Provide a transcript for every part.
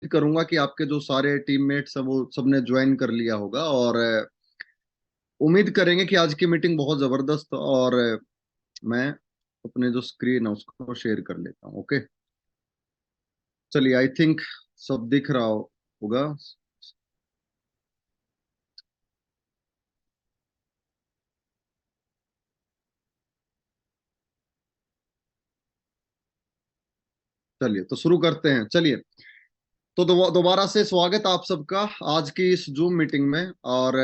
करूंगा कि आपके जो सारे टीममेट्स हैं वो सबने ज्वाइन कर लिया होगा, और उम्मीद करेंगे कि आज की मीटिंग बहुत जबरदस्त हो। और मैं अपने जो स्क्रीन है उसको शेयर कर लेता हूँ। ओके, चलिए, आई थिंक सब दिख रहा होगा। चलिए तो शुरू करते हैं। चलिए, तो दोबारा से स्वागत आप सबका आज की इस जूम मीटिंग में। और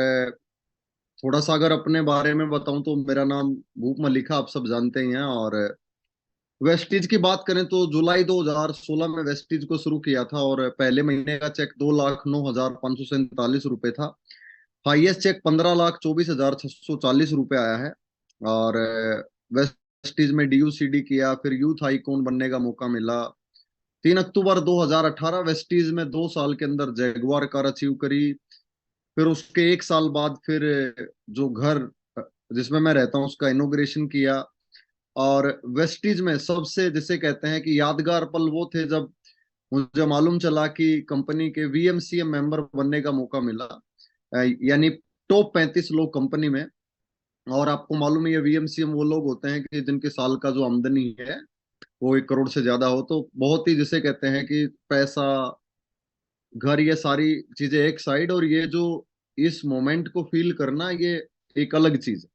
थोड़ा सा अगर अपने बारे में बताऊं तो मेरा नाम भूप मलिका, आप सब जानते ही हैं। और वेस्टीज की बात करें तो जुलाई 2016 में वेस्टीज को शुरू किया था, और पहले महीने का चेक 2,09,547 रुपये था। हाईएस्ट चेक 15,24,640 रुपये आया है। और वेस्टीज में डीयूसीडी किया, फिर यूथ आइकॉन बनने का मौका मिला। 3 अक्टूबर 2018 वेस्टीज में 2 साल के अंदर जैगवार कार अचीव करी। फिर उसके एक साल बाद फिर जो घर जिसमें मैं रहता हूँ उसका इनॉग्रेशन किया। और वेस्टीज में सबसे जिसे कहते हैं कि यादगार पल वो थे जब मुझे मालूम चला कि कंपनी के वीएमसीएम मेंबर बनने का मौका मिला। यानी टॉप 35 लोग कंपनी में। और आपको मालूम है ये वीएमसीएम वो लोग होते हैं कि जिनके साल का जो आमदनी है वो 1 करोड़ से ज्यादा हो। तो बहुत ही जिसे कहते हैं कि पैसा, घर, ये सारी चीजें एक साइड, और ये जो इस मोमेंट को फील करना, ये एक अलग चीज है।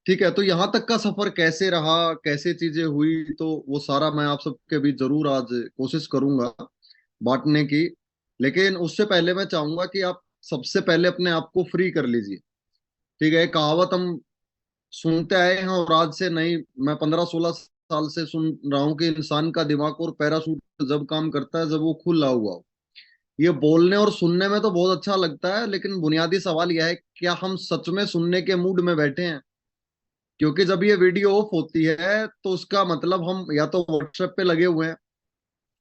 ठीक है, तो यहाँ तक का सफर कैसे रहा, कैसे चीजें हुई, तो वो सारा मैं आप सबके बीच जरूर आज कोशिश करूंगा बांटने की। लेकिन उससे पहले मैं चाहूंगा कि आप सबसे पहले अपने आप को फ्री कर लीजिए। ठीक है, एक कहावत हम सुनते आए हैं और आज से नहीं, मैं 15-16 साल से सुन रहा हूं कि इंसान का दिमाग और पैराशूट जब काम करता है जब वो खुला हुआ हो। ये बोलने और सुनने में तो बहुत अच्छा लगता है, लेकिन बुनियादी सवाल यह है, क्या हम सच में सुनने के मूड में बैठे हैं? क्योंकि जब ये वीडियो ऑफ होती है तो उसका मतलब हम या तो व्हाट्सएप पे लगे हुए हैं,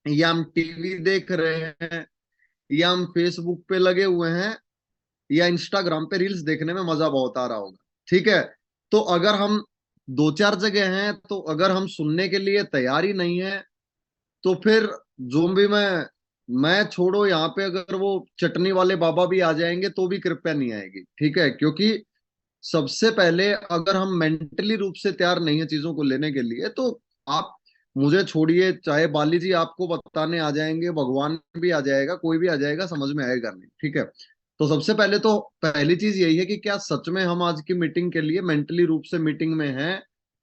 या हम टीवी देख रहे हैं, या हम फेसबुक पे लगे हुए हैं, या इंस्टाग्राम पे रील्स देखने में मजा बहुत आ रहा होगा। ठीक है, तो अगर हम दो चार जगह हैं, तो अगर हम सुनने के लिए तैयार ही नहीं है, तो फिर जो भी मैं छोड़ो, यहाँ पे अगर वो चटनी वाले बाबा भी आ जाएंगे तो भी कृपया नहीं आएगी। ठीक है, क्योंकि सबसे पहले अगर हम मेंटली रूप से तैयार नहीं है चीजों को लेने के लिए, तो आप मुझे छोड़िए, चाहे बाली जी आपको बताने आ जाएंगे, भगवान भी आ जाएगा, कोई भी आ जाएगा, समझ में आएगा नहीं। ठीक है, तो सबसे पहले तो पहली चीज यही है कि क्या सच में हम आज की मीटिंग के लिए मेंटली रूप से मीटिंग में हैं,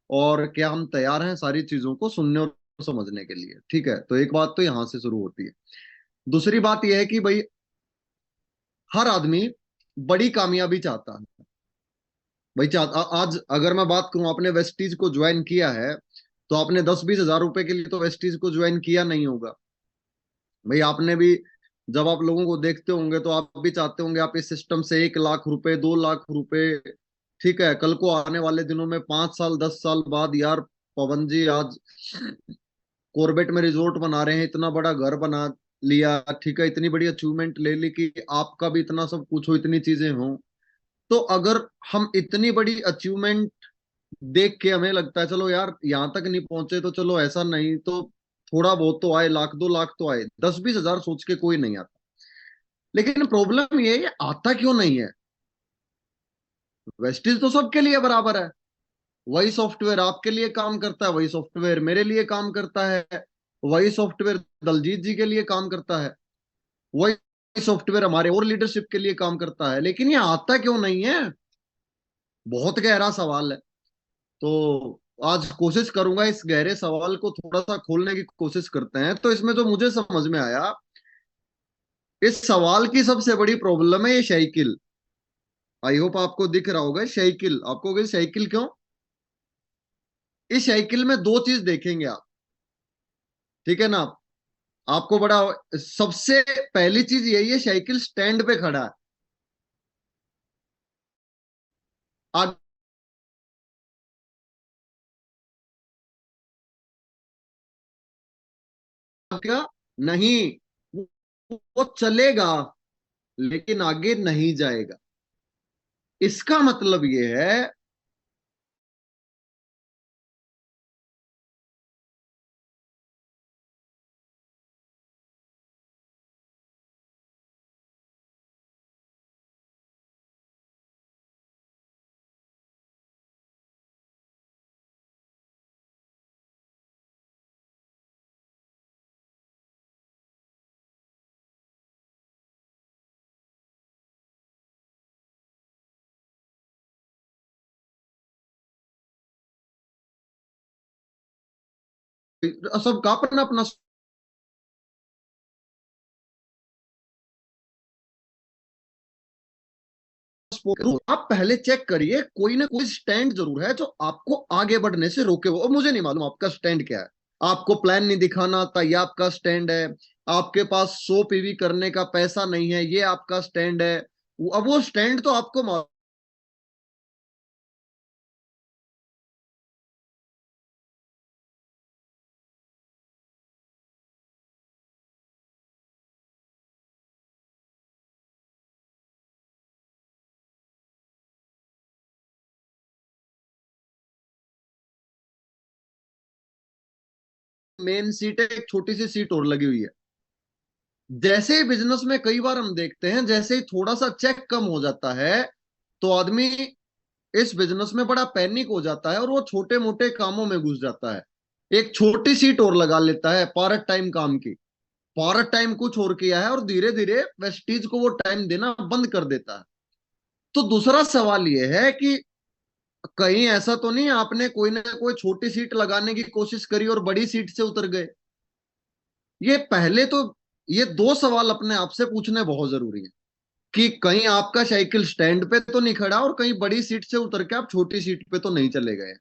और क्या हम तैयार हैं सारी चीजों को सुनने और समझने के लिए। ठीक है, तो एक बात तो यहां से शुरू होती है। दूसरी बात यह है कि भाई, हर आदमी बड़ी कामयाबी चाहता है। भाई आज अगर मैं बात करूं, आपने वेस्टीज को ज्वाइन किया है, तो आपने 10-20 हजार रुपए के लिए तो वेस्टीज को ज्वाइन किया नहीं होगा। भाई आपने भी, जब आप लोगों को देखते होंगे तो आप भी चाहते होंगे आप इस सिस्टम से 1 लाख रुपए, 2 लाख रुपए, ठीक है, कल को आने वाले दिनों में 5 साल 10 साल बाद, यार पवन जी आज कॉर्बेट में रिजोर्ट बना रहे हैं, इतना बड़ा घर बना लिया, ठीक है, इतनी बड़ी अचीवमेंट ले ली कि आपका भी इतना सब कुछ हो, इतनी चीजें हो। तो अगर हम इतनी बड़ी अचीवमेंट देख के हमें लगता है चलो यार यहां तक नहीं पहुंचे तो चलो, ऐसा नहीं तो थोड़ा बहुत तो आए, 1 लाख 2 लाख तो आए, 10-20 हजार सोच के कोई नहीं आता। लेकिन प्रॉब्लम ये है, आता क्यों नहीं है? वेस्टेज तो सबके लिए बराबर है। वही सॉफ्टवेयर आपके लिए काम करता है, वही सॉफ्टवेयर मेरे लिए काम करता है, वही सॉफ्टवेयर दलजीत जी के लिए काम करता है, वही सॉफ्टवेयर हमारे और लीडरशिप के लिए काम करता है। लेकिन ये आता क्यों नहीं है? बहुत गहरा सवाल है। तो आज कोशिश करूंगा इस गहरे सवाल को थोड़ा सा खोलने की कोशिश करते हैं। तो इसमें जो मुझे समझ में आया, इस सवाल की सबसे बड़ी प्रॉब्लम है ये साइकिल। आई होप आपको दिख रहा होगा साइकिल। आपको कहे साइकिल क्यों? इस साइकिल में दो चीज देखेंगे आप। ठीक है ना? आपको बड़ा, सबसे पहली चीज यही है, साइकिल स्टैंड पे खड़ा है। आप क्या? नहीं, वो चलेगा लेकिन आगे नहीं जाएगा। इसका मतलब ये है सबका अपना अपना। आप पहले चेक करिए, कोई ना कोई स्टैंड जरूर है जो आपको आगे बढ़ने से रोके। वो मुझे नहीं मालूम आपका स्टैंड क्या है, आपको प्लान नहीं दिखाना आता, ये आपका स्टैंड है। आपके पास 100 पीवी करने का पैसा नहीं है, ये आपका स्टैंड है। अब वो स्टैंड तो आपको मेन सीट है, एक छोटी सी सीट और लगी हुई है। जैसे ही बिजनेस में कई बार हम देखते हैं, जैसे ही थोड़ा सा चेक कम हो जाता है, तो आदमी इस बिजनेस में बड़ा पैनिक हो जाता है और वो छोटे मोटे कामों में घुस जाता है। एक छोटी सीट और लगा लेता है पार्ट टाइम काम की, पार्ट टाइम कुछ और किया है, और धीरे धीरे वेस्टीज को वो टाइम देना बंद कर देता है। तो दूसरा सवाल ये है कि कहीं ऐसा तो नहीं आपने कोई ना कोई छोटी सीट लगाने की कोशिश करी और बड़ी सीट से उतर गए? ये पहले तो ये दो सवाल अपने आप से पूछने बहुत जरूरी है कि कहीं आपका साइकिल स्टैंड पे तो नहीं खड़ा और कहीं बड़ी सीट से उतर के आप छोटी सीट पे तो नहीं चले गए।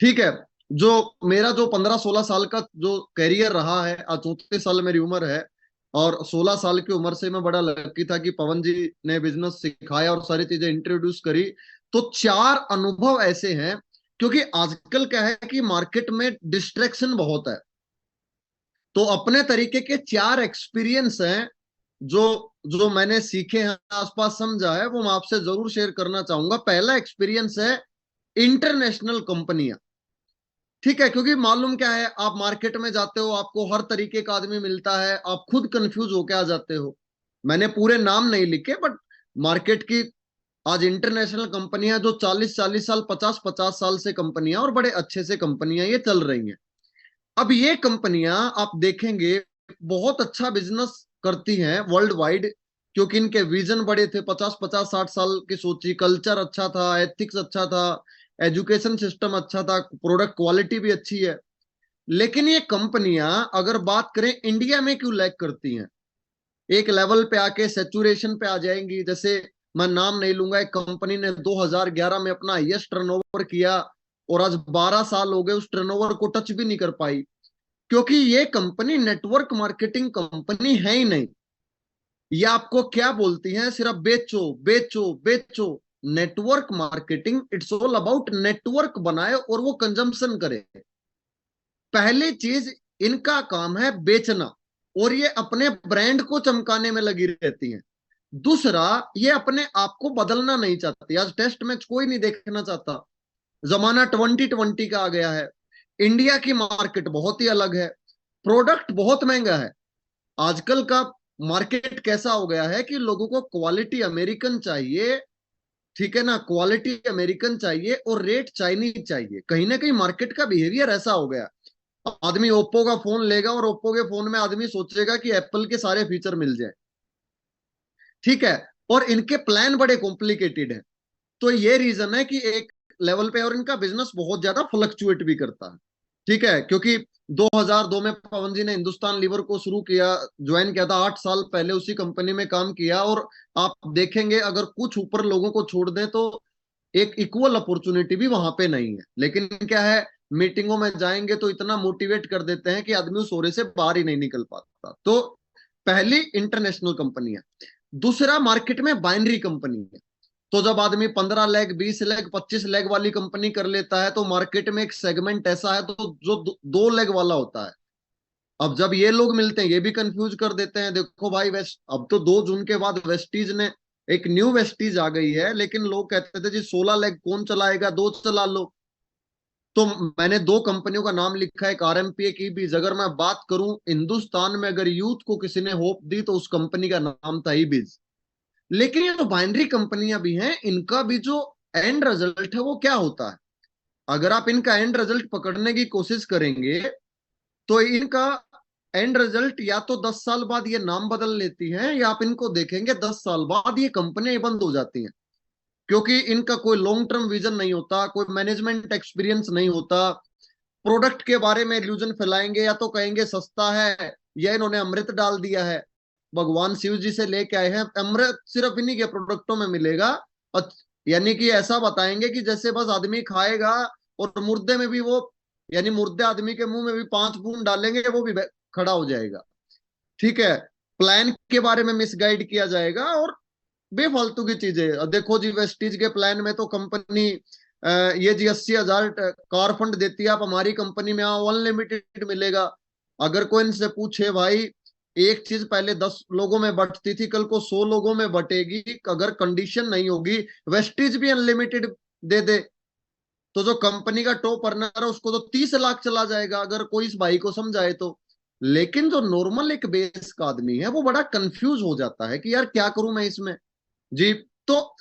ठीक है। जो मेरा जो 15-16 साल का जो कैरियर रहा है, आज 34 साल मेरी उम्र है, और 16 साल की उम्र से मैं बड़ा लकी था कि पवन जी ने बिजनेस सिखाया और सारी चीजें इंट्रोड्यूस करी। तो चार अनुभव ऐसे हैं, क्योंकि आजकल क्या है कि मार्केट में डिस्ट्रैक्शन बहुत है। तो अपने तरीके के चार एक्सपीरियंस हैं जो जो मैंने सीखे हैं, आसपास समझा है, वो मैं आपसे जरूर शेयर करना चाहूंगा। पहला एक्सपीरियंस है इंटरनेशनल कंपनियां। ठीक है, क्योंकि मालूम क्या है, आप मार्केट में जाते हो, आपको हर तरीके का आदमी मिलता है, आप खुद कंफ्यूज होके आ जाते हो। मैंने पूरे नाम नहीं लिखे, बट मार्केट की आज इंटरनेशनल कंपनियां जो 40-40 साल, 50-50 साल से कंपनियां, और बड़े अच्छे से कंपनियां ये चल रही हैं। अब ये कंपनियां आप देखेंगे बहुत अच्छा बिजनेस करती हैं वर्ल्ड वाइड, क्योंकि इनके विजन बड़े थे, 50-50 60 साल की सोची, कल्चर अच्छा था, एथिक्स अच्छा था, एजुकेशन सिस्टम अच्छा था, प्रोडक्ट क्वालिटी भी अच्छी है। लेकिन ये कंपनियां अगर बात करें इंडिया में क्यों लैग करती हैं, एक लेवल पे आके सेचुरेशन पे आ जाएंगी। जैसे मैं नाम नहीं लूंगा, एक कंपनी ने 2011 में अपना हाईएस्ट टर्नओवर किया और आज 12 साल हो गए उस टर्नओवर को टच भी नहीं कर पाई, क्योंकि ये कंपनी नेटवर्क मार्केटिंग कंपनी है ही नहीं। ये आपको क्या बोलती हैं, सिर्फ बेचो बेचो बेचो। Network marketing it's all about network बनाए और वो कंजम्पशन करे। पहली चीज, इनका काम है बेचना, और ये अपने ब्रांड को चमकाने में लगी रहती हैं। दूसरा, ये अपने आप को बदलना नहीं चाहती। आज टेस्ट मैच कोई नहीं देखना चाहता, जमाना 2020 का आ गया है। इंडिया की मार्केट बहुत ही अलग है, प्रोडक्ट बहुत महंगा है। आजकल का मार्केट कैसा हो गया है कि लोगों को क्वालिटी अमेरिकन चाहिए। ठीक है ना, क्वालिटी अमेरिकन चाहिए और रेट चाइनीज चाहिए। कहीं ना कहीं मार्केट का बिहेवियर ऐसा हो गया। आदमी ओप्पो का फोन लेगा और ओप्पो के फोन में आदमी सोचेगा कि एप्पल के सारे फीचर मिल जाए। ठीक है। और इनके प्लान बड़े कॉम्प्लिकेटेड है। तो ये रीजन है कि एक लेवल पे, और इनका बिजनेस बहुत ज्यादा फ्लक्चुएट भी करता है। ठीक है, क्योंकि 2002 में पवन जी ने हिंदुस्तान लीवर को शुरू किया, ज्वाइन किया था, 8 साल पहले उसी कंपनी में काम किया। और आप देखेंगे अगर कुछ ऊपर लोगों को छोड़ दें तो एक इक्वल अपॉर्चुनिटी भी वहां पे नहीं है। लेकिन क्या है, मीटिंगों में जाएंगे तो इतना मोटिवेट कर देते हैं कि आदमी उस ओरे से बाहर ही नहीं निकल पाता। तो पहली इंटरनेशनल कंपनी है। दूसरा, मार्केट में बाइनरी कंपनी है। तो जब आदमी 15 लाख, 20 लाख, 25 लाख वाली कंपनी कर लेता है, तो मार्केट में एक सेगमेंट ऐसा है तो जो 2 लाख वाला होता है। अब जब ये लोग मिलते हैं, ये भी कंफ्यूज कर देते हैं। देखो भाई, वेस्ट अब तो 2 जून के बाद वेस्टीज ने एक न्यू वेस्टीज आ गई है, लेकिन लोग कहते थे जी 16 लाख कौन चलाएगा, दो चला लो। तो मैंने दो कंपनियों का नाम लिखा है, एक आरएमपीए की भी। अगर मैं बात करूं हिंदुस्तान में अगर यूथ को किसी ने होप दी तो उस कंपनी का नाम था ईबीज। लेकिन ये जो बाइनरी कंपनियां भी हैं, इनका भी जो एंड रिजल्ट है वो क्या होता है, अगर आप इनका एंड रिजल्ट पकड़ने की कोशिश करेंगे तो इनका एंड रिजल्ट या तो 10 साल बाद ये नाम बदल लेती हैं, या आप इनको देखेंगे 10 साल बाद ये कंपनियां बंद हो जाती हैं। क्योंकि इनका कोई लॉन्ग टर्म विजन नहीं होता, कोई मैनेजमेंट एक्सपीरियंस नहीं होता, प्रोडक्ट के बारे में इल्यूजन फैलाएंगे, या तो कहेंगे सस्ता है, या इन्होंने अमृत डाल दिया है, भगवान शिव जी से लेके आए हैं अमृत, सिर्फ इन्हीं के प्रोडक्टों में मिलेगा। यानी कि ऐसा बताएंगे कि जैसे बस आदमी खाएगा और मुर्दे में भी वो, यानी मुर्दे आदमी के मुंह में भी 5 बूंद डालेंगे वो भी खड़ा हो जाएगा। ठीक है, प्लान के बारे में मिसगाइड किया जाएगा और बेफालतू की चीजें। देखो जी, वेस्टीज के प्लान में तो कंपनी ये जी 80,000 कार फंड देती है, आप हमारी कंपनी में आओ, अनलिमिटेड मिलेगा। अगर कोई इनसे पूछे भाई, एक चीज पहले 10 लोगों में बंटती थी, कल को 100 लोगों में बटेगी, अगर कंडीशन नहीं होगी वेस्टीज भी अनलिमिटेड दे दे, तो जो कंपनी का टॉप अर्नर है उसको तो 30 लाख चला जाएगा, अगर कोई इस भाई को समझाए तो। लेकिन जो नॉर्मल एक बेस का आदमी है वो बड़ा कंफ्यूज हो जाता है कि यार क्या करूं मैं इसमें। जी, तो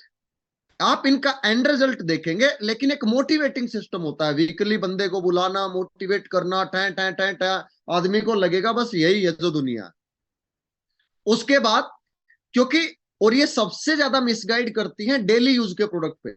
आप इनका एंड रिजल्ट देखेंगे, लेकिन एक मोटिवेटिंग सिस्टम होता है, वीकली बंदे को बुलाना, मोटिवेट करना, टै टै टै टै, आदमी को लगेगा बस यही है जो दुनिया है। उसके बाद, क्योंकि और ये सबसे ज्यादा मिसगाइड करती हैं डेली यूज के प्रोडक्ट पे।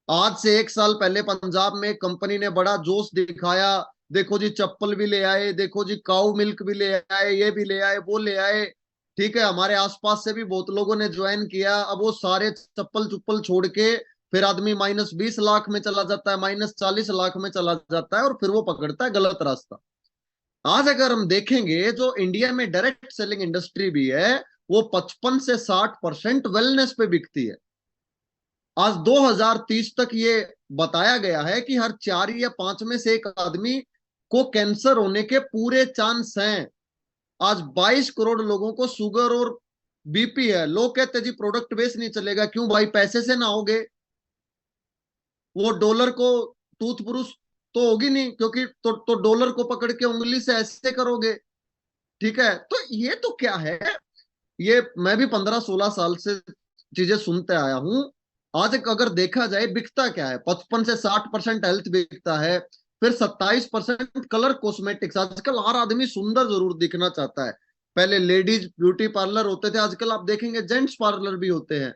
आज से 1 साल पहले पंजाब में कंपनी ने बड़ा जोश दिखाया, देखो जी चप्पल भी ले आए, देखो जी काऊ मिल्क भी ले आए, ये भी ले आए, वो ले आए। ठीक है, हमारे आसपास से भी बहुत लोगों ने ज्वाइन किया। अब वो सारे चप्पल चुप्पल छोड़ के फिर आदमी -20 लाख में चला जाता है, -40 लाख में चला जाता है, और फिर वो पकड़ता है गलत रास्ता। आज अगर हम देखेंगे, जो इंडिया में डायरेक्ट सेलिंग इंडस्ट्री भी है, वो 55 से 60% वेलनेस पे बिकती है। आज 2030 तक ये बताया गया है कि हर 4 या 5 में से एक आदमी को कैंसर होने के पूरे चांस हैं। आज 22 करोड़ लोगों को शुगर और बीपी है। लोग कहते हैं जी प्रोडक्ट बेस नहीं चलेगा, क्यों भाई, पैसे से ना होगे? वो डॉलर को टूथ ब्रश तो होगी नहीं, क्योंकि तो डॉलर को पकड़ के उंगली से ऐसे करोगे। ठीक है, तो ये तो क्या है, ये मैं भी 15-16 साल से चीजें सुनते आया हूं। आज अगर देखा जाए बिकता क्या है, 55 से 60% हेल्थ बिकता है, फिर 27% कलर कॉस्मेटिक्स। आजकल हर आदमी सुंदर जरूर दिखना चाहता है। पहले लेडीज ब्यूटी पार्लर होते थे, आजकल आप देखेंगे जेंट्स पार्लर भी होते हैं।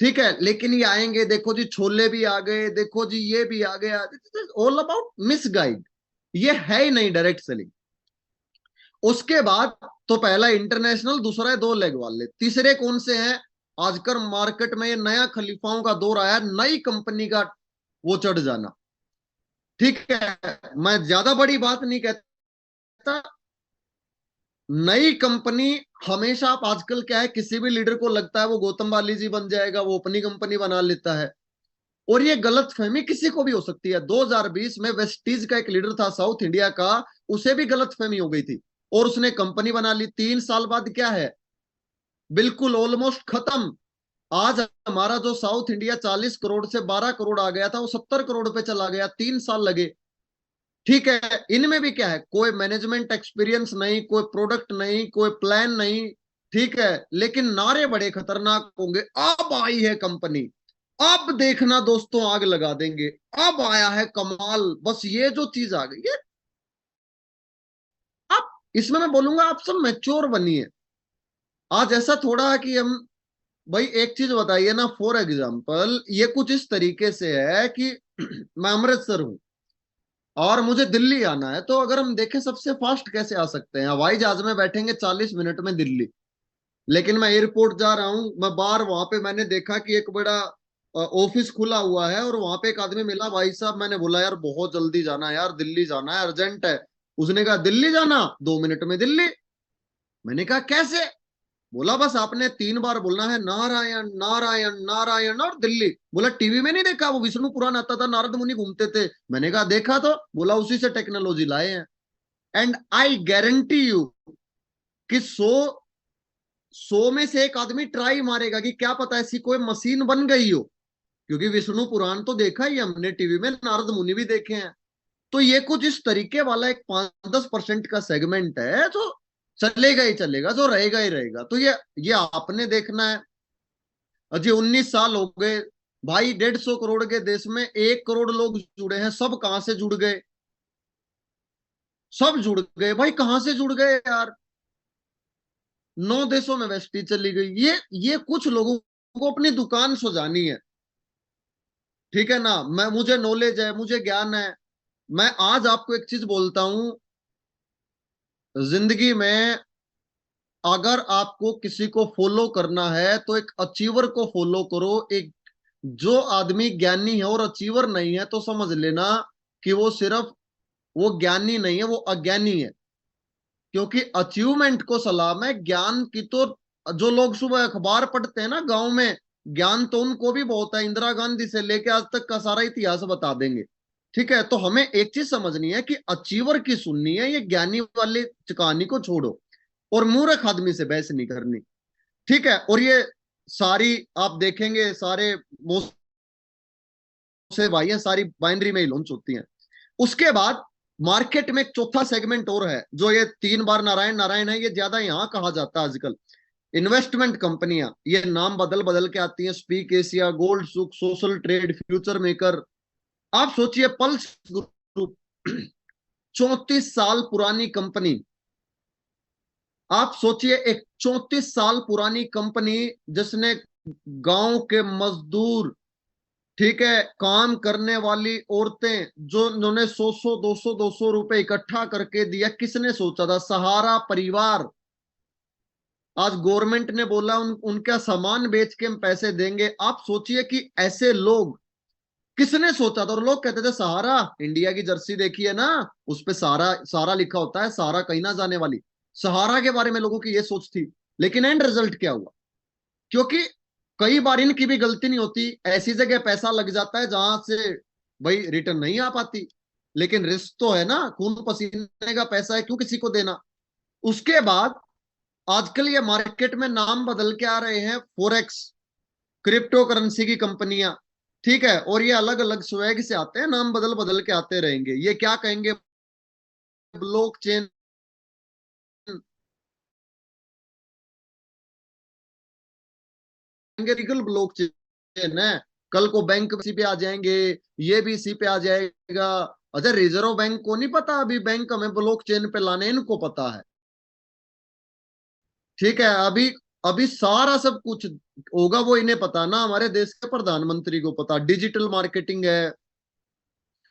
ठीक है, लेकिन ये आएंगे, देखो जी छोले भी आ गए, देखो जी ये भी आ गया, ऑल अबाउट मिस गाइड। ये है ही नहीं डायरेक्ट सेलिंग। उसके बाद तो पहला इंटरनेशनल, दूसरा है 2 लेग वाले, तीसरे कौन से हैं? आजकल मार्केट में ये नया खलीफाओं का दौर आया, नई कंपनी का वो चढ़ जाना। ठीक है, मैं ज्यादा बड़ी बात नहीं कहता। नई कंपनी हमेशा, आप आजकल क्या है, किसी भी लीडर को लगता है वो गौतम बाली जी बन जाएगा, वो अपनी कंपनी बना लेता है। और ये गलत फहमी किसी को भी हो सकती है। 2020 में वेस्टीज का एक लीडर था साउथ इंडिया का, उसे भी गलत फहमी हो गई थी और उसने कंपनी बना ली। 3 साल बाद क्या है, बिल्कुल ऑलमोस्ट खत्म। आज हमारा जो साउथ इंडिया 40 करोड़ से 12 करोड़ आ गया था, वो 70 करोड़ पे चला गया, 3 साल लगे। ठीक है, इनमें भी क्या है, कोई मैनेजमेंट एक्सपीरियंस नहीं, कोई प्रोडक्ट नहीं, कोई प्लान नहीं। ठीक है, लेकिन नारे बड़े खतरनाक होंगे, अब आई है कंपनी, अब देखना दोस्तों आग लगा देंगे, अब आया है कमाल, बस ये जो चीज आ गई है। अब इसमें मैं बोलूंगा आप सब मैच्योर बनिए। आज ऐसा थोड़ा है कि हम, भाई एक चीज बताइए ना, फॉर एग्जाम्पल ये कुछ इस तरीके से है कि मैं अमृतसर हूं और मुझे दिल्ली आना है, तो अगर हम देखें सबसे फास्ट कैसे आ सकते हैं, हवाई जहाज में बैठेंगे 40 मिनट में दिल्ली। लेकिन मैं एयरपोर्ट जा रहा हूँ, मैं बाहर, वहां पे मैंने देखा कि एक बड़ा ऑफिस खुला हुआ है, और वहां पे एक आदमी मिला, भाई साहब, मैंने बोला यार बहुत जल्दी जाना है यार, दिल्ली जाना है, अर्जेंट है। उसने कहा दिल्ली जाना, 2 मिनट में दिल्ली। मैंने कहा कैसे? बोला बस आपने 3 बार बोलना है नारायण नारायण नारायण और दिल्ली। बोला टीवी में नहीं देखा, वो विष्णु पुराण आता था, नारद मुनि घूमते थे। मैंने कहा देखा, तो बोला उसी से टेक्नोलॉजी लाए हैं। एंड आई गारंटी यू कि 100 में से एक आदमी ट्राई मारेगा कि क्या पता ऐसी कोई मशीन बन गई हो, क्योंकि विष्णु पुराण तो देखा ही हमने टीवी में, नारद मुनि भी देखे हैं। तो ये कुछ इस तरीके वाला एक 5-10% का सेगमेंट है जो चलेगा ही चलेगा, जो रहेगा ही रहेगा। तो ये आपने देखना है। अजी 19 साल हो गए भाई, 150 करोड़ के देश में 1 करोड़ लोग जुड़े हैं, सब कहां से जुड़ गए? सब जुड़ गए भाई, कहां से जुड़ गए यार? 9 देशों में वेस्टी चली गई। ये कुछ लोगों को अपनी दुकान सजानी है। ठीक है ना, मैं, मुझे नॉलेज है, मुझे ज्ञान है, मैं आज आपको एक चीज बोलता हूं, जिंदगी में अगर आपको किसी को फॉलो करना है तो एक अचीवर को फॉलो करो। एक जो आदमी ज्ञानी है और अचीवर नहीं है तो समझ लेना कि वो सिर्फ, वो ज्ञानी नहीं है, वो अज्ञानी है। क्योंकि अचीवमेंट को सलाम है, ज्ञान की तो, जो लोग सुबह अखबार पढ़ते हैं ना गांव में, ज्ञान तो उनको भी बहुत है, इंदिरा गांधी से लेके आज तक का सारा इतिहास बता देंगे। ठीक है, तो हमें एक चीज समझनी है कि अचीवर की सुननी है, ये ज्ञानी वाली कहानी को छोड़ो, और मूर्ख आदमी से बहस नहीं करनी। ठीक है, और ये सारी आप देखेंगे सारे से भाई है, सारी बाइनरी में ही लॉन्च होती हैं। उसके बाद मार्केट में एक चौथा सेगमेंट और है, जो ये 3 बार नारायण नारायण है, ये ज्यादा यहां कहा जाता है आजकल। इन्वेस्टमेंट कंपनियां, ये नाम बदल बदल के आती हैं, स्पीक एशिया, गोल्ड सुक, सोशल ट्रेड, फ्यूचर मेकर। आप सोचिए, पल्स ग्रुप 34 साल पुरानी कंपनी। आप सोचिए, एक 34 साल पुरानी कंपनी जिसने गांव के मजदूर, ठीक है, काम करने वाली औरतें, जो उन्होंने 100 100 200 200 रुपए इकट्ठा करके दिया, किसने सोचा था? सहारा परिवार। आज गवर्नमेंट ने बोला उनका सामान बेच के हम पैसे देंगे। आप सोचिए कि ऐसे लोग, किसने सोचा था? और लोग कहते थे सहारा, इंडिया की जर्सी देखी है ना, उस पे सारा सारा लिखा होता है, सारा कहीं ना जाने वाली। सहारा के बारे में लोगों की ये सोच थी। लेकिन एंड रिजल्ट क्या हुआ? क्योंकि कई बार इनकी भी गलती नहीं होती, ऐसी जगह पैसा लग जाता है जहां से भाई रिटर्न नहीं आ पाती। लेकिन रिस्क तो है ना, खून पसीने का पैसा है, क्यों किसी को देना? उसके बाद आजकल ये मार्केट में नाम बदल के आ रहे हैं, फोरेक्स, क्रिप्टो करेंसी की कंपनियां। ठीक है, और ये अलग अलग स्वैग से आते हैं, नाम बदल बदल के आते रहेंगे। ये क्या कहेंगे? ब्लॉकचेन, लीगल ब्लॉकचेन है। कल को बैंक इसी पे आ जाएंगे, ये भी इसी पे आ जाएगा। अच्छा, रिजर्व बैंक को नहीं पता अभी बैंक हमें ब्लॉकचेन पे लाने, इनको पता है। ठीक है, अभी अभी सारा सब कुछ होगा वो इन्हें पता ना, हमारे देश के प्रधानमंत्री को पता। डिजिटल मार्केटिंग है।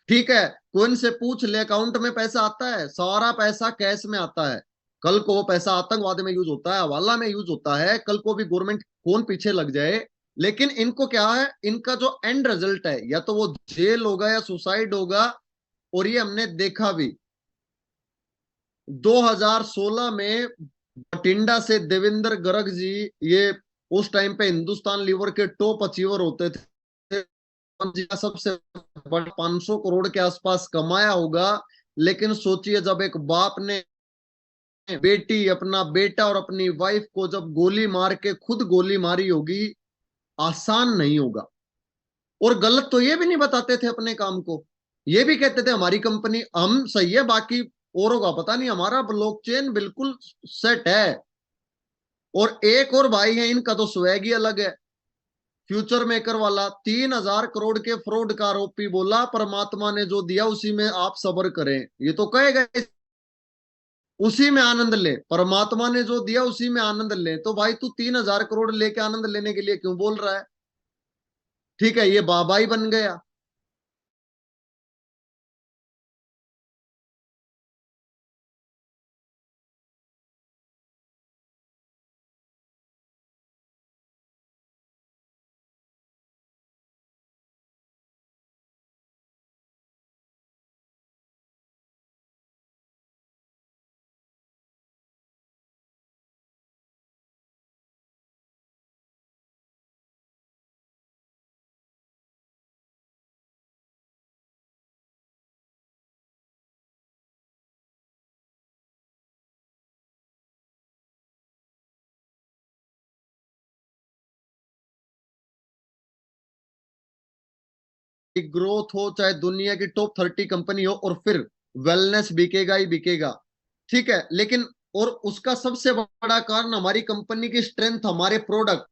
ठीक है, कौन से पूछ ले अकाउंट में पैसा आता है? सारा पैसा कैश में आता है। कल को वो पैसा आतंकवाद में यूज होता है, हवाला में यूज होता है, कल को भी गवर्नमेंट कौन पीछे लग जाए। लेकिन इनको क्या है, इनका जो एंड रिजल्ट है, या तो वो जेल होगा या सुसाइड होगा। और ये हमने देखा भी 2016 में बठिंडा से देवेंद्र गर्ग जी, ये उस टाइम पे हिंदुस्तान लीवर के टॉप अचीवर होते थे, सबसे बड़ा 500 करोड़ के आसपास कमाया होगा। लेकिन सोचिए, जब एक बाप ने बेटी, अपना बेटा और अपनी वाइफ को जब गोली मार के खुद गोली मारी होगी, आसान नहीं होगा। और गलत तो ये भी नहीं बताते थे अपने काम को, ये भी कहते थे हमारी कंपनी, हम सही है, बाकी औरों का पता नहीं, हमारा ब्लॉकचेन बिल्कुल सेट है। और एक और भाई है, इनका तो स्वैग ही अलग है। फ्यूचर मेकर वाला 3,000 करोड़ के फ्रॉड का आरोपी बोला, परमात्मा ने जो दिया उसी में आप सब्र करें। ये तो कहेगा उसी में आनंद ले, परमात्मा ने जो दिया उसी में आनंद ले। तो भाई तू 3,000 करोड़ लेके आनंद लेने के लिए क्यों बोल रहा है? ठीक है, ये बाबा ही बन गया। ग्रोथ हो, चाहे दुनिया की टॉप 30 कंपनी हो, और फिर वेलनेस बिकेगा ही बिकेगा। ठीक है, लेकिन और उसका सबसे बड़ा कारण हमारी कंपनी की स्ट्रेंथ, हमारे प्रोडक्ट।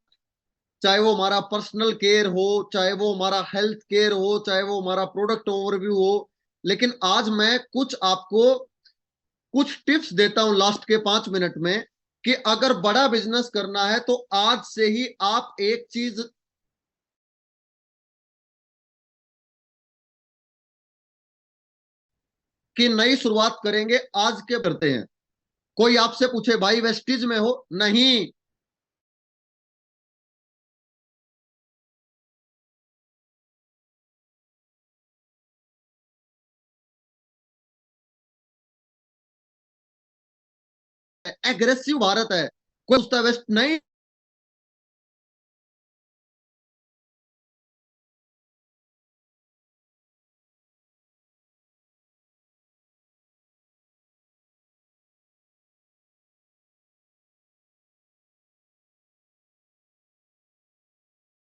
चाहे वो हमारा पर्सनल केयर हो, चाहे वो हमारा हेल्थ केयर हो, चाहे वो हमारा प्रोडक्ट ओवरव्यू हो। लेकिन आज मैं कुछ आपको कुछ टिप्स देता हूं लास्ट के 5 मिनट में, कि अगर बड़ा बिजनेस करना है तो आज से ही आप एक चीज कि नई शुरुआत करेंगे, आज के करते हैं। कोई आपसे पूछे भाई वेस्टीज में हो, नहीं। एग्रेसिव भारत है, कोई पूछता है वेस्ट नहीं।